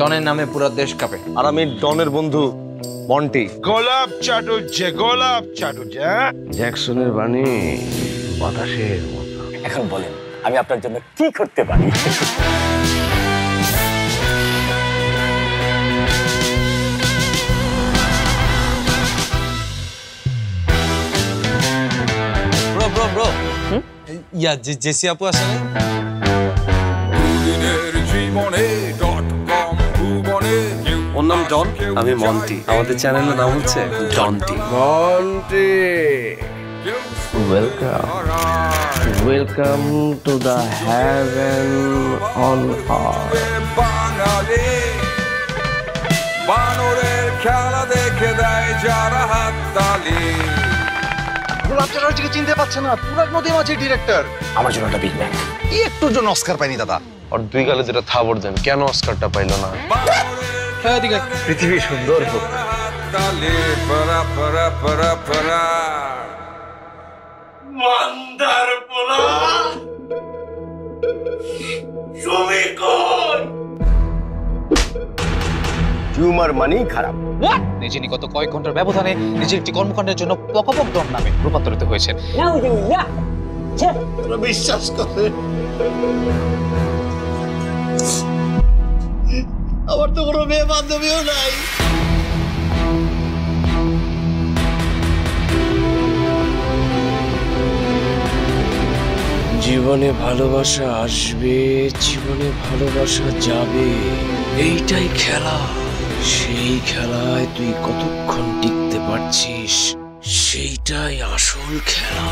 ডনের নামে পুরো দেশ কাঁপে। আর আমি ডনের বন্ধু মন্টি। গোলাপ চাটুচ্ছে, গোলাপ চাটুচ্ছে। জ্যাকসনের বাণী বাতাসের মতো। এখন বলেন আমি আপনার জন্য কি করতে পারি? ব্রো ব্রো ব্রো ইয়া জেসি আপু আসলে ওর নাম জন, আমি মন্টি। আমাদের চ্যানেলের নাম হচ্ছে Jonty. Monty, welcome to the heaven on earth. বানরের খেলা দেখে দেয় যারা হাততালি। গোলাপ চ্যাটার্জিকে চিনতে পারছে না, পুরার নদী মাঝি ডিরেক্টর। আমার জন্য একটা বিগ ব্যাং। কি একটুর জন্য অস্কার পাইনি দাদা। আর দুই গালে যেটা থাবড় দেন, কেন অস্কারটা পাইলো না? পৃথিবী সুন্দর হোক। টিউমার মানেই খারাপ। নিজে গত কয়েক ঘন্টার ব্যবধানে নিজের একটি কর্মকাণ্ডের জন্য পকাপক ডন নামে রূপান্তরিত হয়েছেন। বিশ্বাস করে আমার তো কোনো মেয়ে বান্ধবীও নাই। জীবনে ভালোবাসা আসবে, জীবনে ভালোবাসা যাবে, এইটাই খেলা। সেই খেলায় তুই কতক্ষণ টিকতে পারছিস, সেইটাই আসল খেলা।